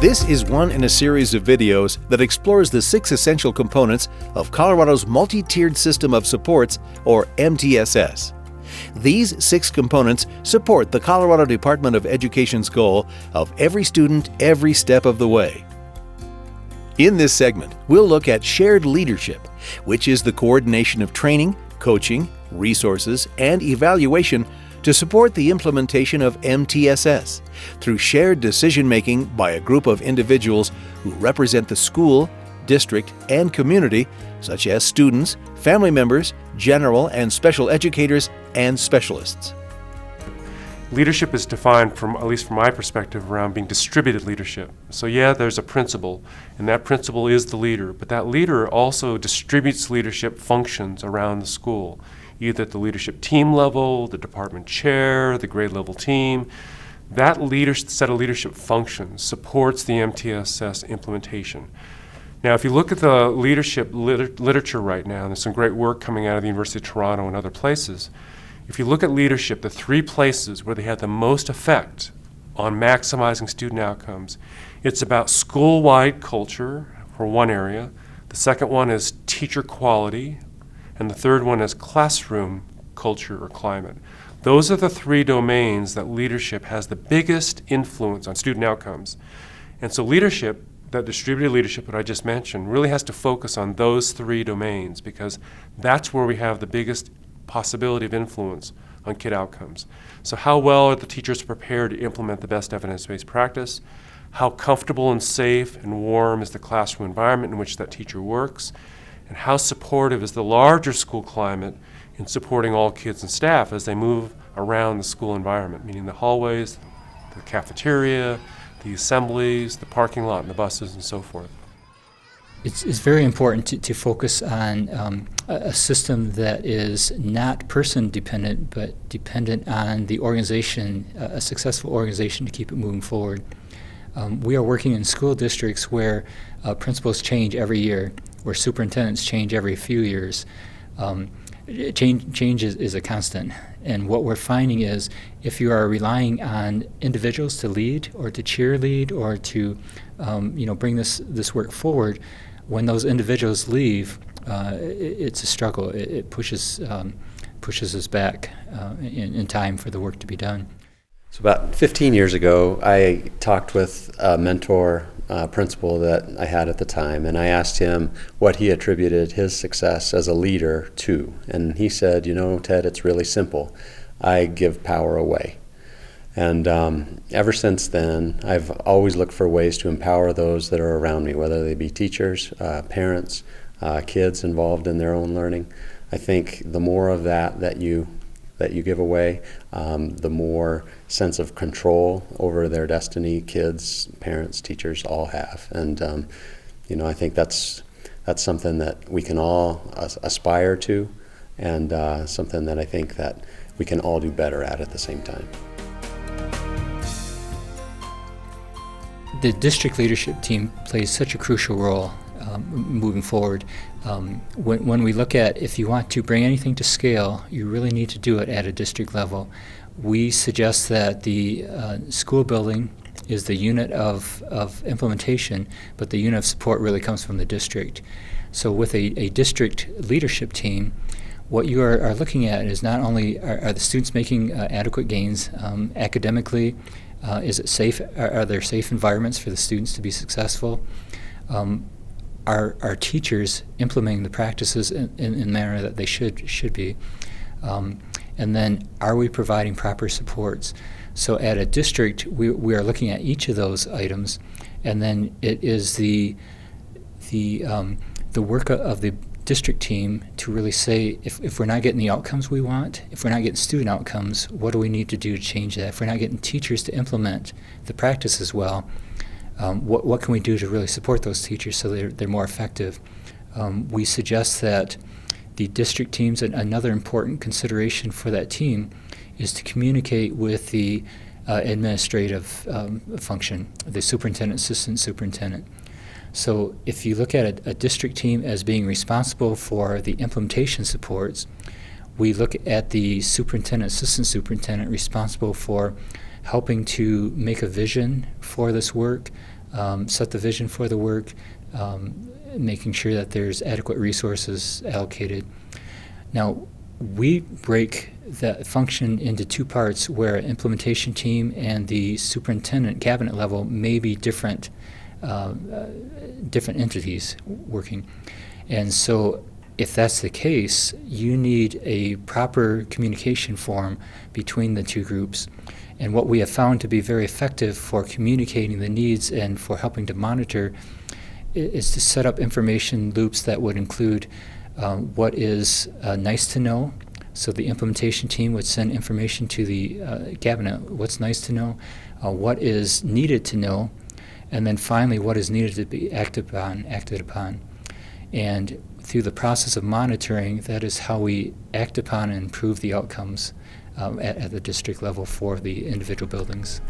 This is one in a series of videos that explores the 6 essential components of Colorado's multi-tiered system of supports, or MTSS. These 6 components support the Colorado Department of Education's goal of every student every step of the way. In this segment, we'll look at shared leadership, which is the coordination of training, coaching, resources, and evaluation to support the implementation of MTSS through shared decision-making by a group of individuals who represent the school, district, and community, such as students, family members, general and special educators, and specialists. Leadership is defined, at least from my perspective, around being distributed leadership. So yeah, there's a principal, and that principal is the leader, but that leader also distributes leadership functions around the school, either at the leadership team level, the department chair, the grade level team. That set of leadership functions supports the MTSS implementation. Now, if you look at the leadership literature right now, and there's some great work coming out of the University of Toronto and other places. If you look at leadership, the 3 places where they have the most effect on maximizing student outcomes, it's about school-wide culture for one area, the second one is teacher quality, and the third one is classroom culture or climate. Those are the 3 domains that leadership has the biggest influence on student outcomes. And so leadership, that distributed leadership that I just mentioned, really has to focus on those 3 domains because that's where we have the biggest possibility of influence on kid outcomes. So how well are the teachers prepared to implement the best evidence-based practice? How comfortable and safe and warm is the classroom environment in which that teacher works? And how supportive is the larger school climate in supporting all kids and staff as they move around the school environment, meaning the hallways, the cafeteria, the assemblies, the parking lot, and the buses, and so forth. It's very important to focus on a system that is not person-dependent, but dependent on the organization, a successful organization to keep it moving forward. We are working in school districts where principals change every year, where superintendents change every few years. Change is a constant, and what we're finding is if you are relying on individuals to lead or to cheerlead or to bring this work forward, when those individuals leave, it's a struggle. It pushes us back in time for the work to be done. So about 15 years ago, I talked with a mentor principal that I had at the time, and I asked him what he attributed his success as a leader to. And he said, Ted, it's really simple. I give power away. And ever since then, I've always looked for ways to empower those that are around me, whether they be teachers, parents, kids involved in their own learning. I think the more of that you give away, the more sense of control over their destiny kids, parents, teachers all have. And I think that's something that we can all aspire to, and something that I think that we can all do better at the same time. The district leadership team plays such a crucial role moving forward. When we look at if you want to bring anything to scale, you really need to do it at a district level. We suggest that the school building is the unit of implementation, but the unit of support really comes from the district. So with a district leadership team, what you are looking at is not only are the students making adequate gains academically, is it safe? Are there safe environments for the students to be successful? Are teachers implementing the practices in the manner that they should be? And then are we providing proper supports? So at a district, we are looking at each of those items, and then it is the work of the district team to really say if we're not getting the outcomes we want, if we're not getting student outcomes, what do we need to do to change that? If we're not getting teachers to implement the practices well, what can we do to really support those teachers so they're more effective? We suggest that the district teams, and another important consideration for that team is to communicate with the administrative function, the superintendent, assistant superintendent. So if you look at a district team as being responsible for the implementation supports, we look at the superintendent, assistant superintendent responsible for helping to make a vision for this work, set the vision for the work, making sure that there's adequate resources allocated. Now, we break that function into two parts where an implementation team and the superintendent cabinet level may be different entities working. And so if that's the case, you need a proper communication forum between the two groups. And what we have found to be very effective for communicating the needs and for helping to monitor is to set up information loops that would include what is nice to know. So the implementation team would send information to the cabinet, what's nice to know, what is needed to know, and then finally what is needed to be acted upon. And through the process of monitoring, that is how we act upon and improve the outcomes at the district level for the individual buildings.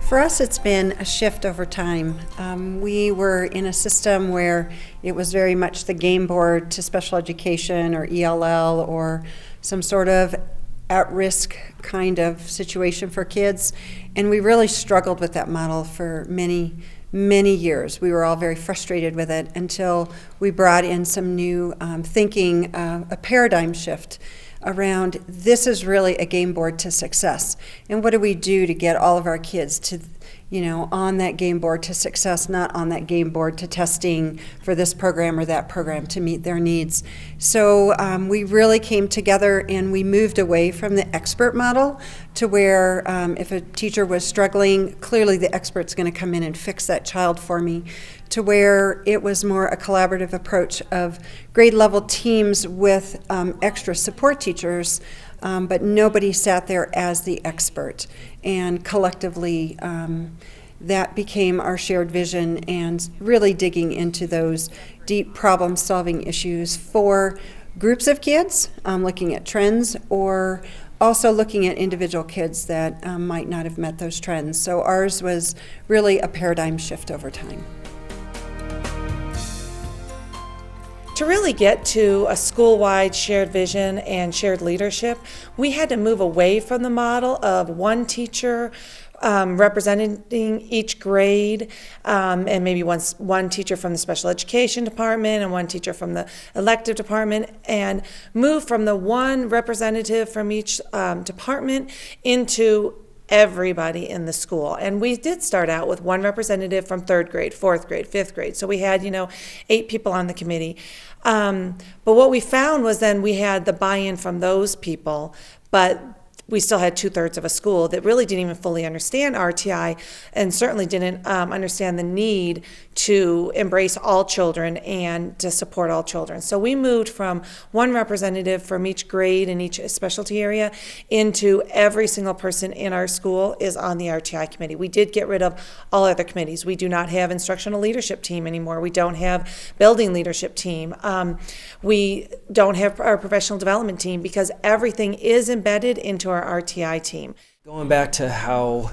For us, it's been a shift over time. We were in a system where it was very much the game board to special education or ELL or some sort of at-risk kind of situation for kids. And we really struggled with that model for many years. We were all very frustrated with it until we brought in some new thinking, a paradigm shift around this is really a game board to success. And what do we do to get all of our kids to, on that game board to success, not on that game board to testing for this program or that program to meet their needs. So we really came together and we moved away from the expert model to where if a teacher was struggling, clearly the expert's going to come in and fix that child for me, to where it was more a collaborative approach of grade level teams with extra support teachers, but nobody sat there as the expert. And collectively, that became our shared vision and really digging into those deep problem-solving issues for groups of kids, looking at trends, or also looking at individual kids that might not have met those trends. So ours was really a paradigm shift over time. To really get to a school-wide shared vision and shared leadership, we had to move away from the model of one teacher representing each grade, and maybe one teacher from the special education department and one teacher from the elective department, and move from the one representative from each department into everybody in the school. And we did start out with one representative from 3rd grade, 4th grade, 5th grade. So we had, 8 people on the committee. But what we found was then we had the buy-in from those people, but we still had 2/3 of a school that really didn't even fully understand RTI and certainly didn't understand the need to embrace all children and to support all children. So we moved from one representative from each grade and each specialty area into every single person in our school is on the RTI committee. We did get rid of all other committees. We do not have instructional leadership team anymore. We don't have building leadership team. We don't have our professional development team because everything is embedded into our RTI team. Going back to how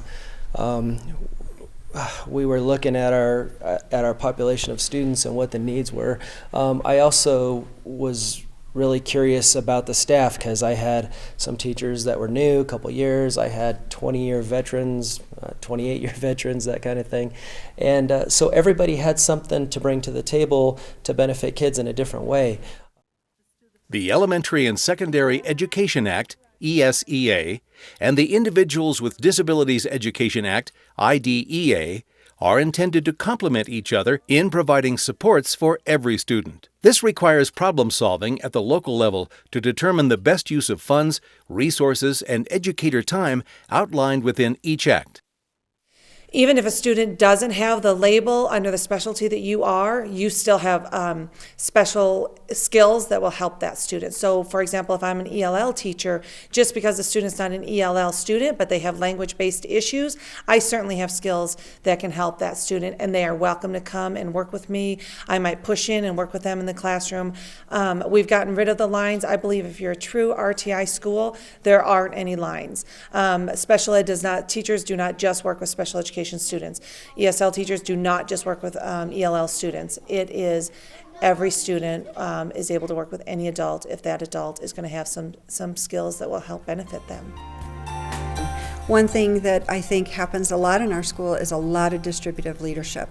we were looking at our population of students and what the needs were, I also was really curious about the staff because I had some teachers that were new, a couple years. I had 20-year veterans, 28-year veterans, that kind of thing. And so everybody had something to bring to the table to benefit kids in a different way. The Elementary and Secondary Education Act, ESEA, and the Individuals with Disabilities Education Act, IDEA, are intended to complement each other in providing supports for every student. This requires problem solving at the local level to determine the best use of funds, resources, and educator time outlined within each act. Even if a student doesn't have the label under the specialty that you are, you still have special skills that will help that student. So for example, if I'm an ELL teacher, just because the student's not an ELL student, but they have language-based issues, I certainly have skills that can help that student, and they are welcome to come and work with me. I might push in and work with them in the classroom. We've gotten rid of the lines. I believe if you're a true RTI school, there aren't any lines. Special ed teachers do not just work with special education students. ESL teachers do not just work with ELL students. It is every student is able to work with any adult if that adult is going to have some skills that will help benefit them. one thing that I think happens a lot in our school is a lot of distributive leadership.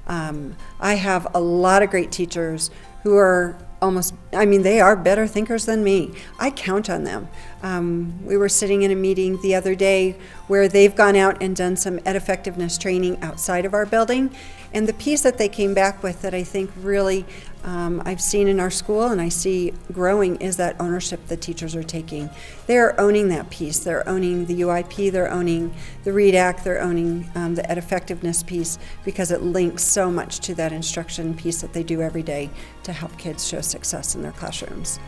I have a lot of great teachers who are they are better thinkers than me. I count on them. We were sitting in a meeting the other day where they've gone out and done some ed effectiveness training outside of our building, and the piece that they came back with that I think really I've seen in our school and I see growing is that ownership the teachers are taking. They're owning that piece. They're owning the UIP, they're owning the READ Act, they're owning the ed effectiveness piece, because it links so much to that instruction piece that they do every day to help kids show success in their classrooms.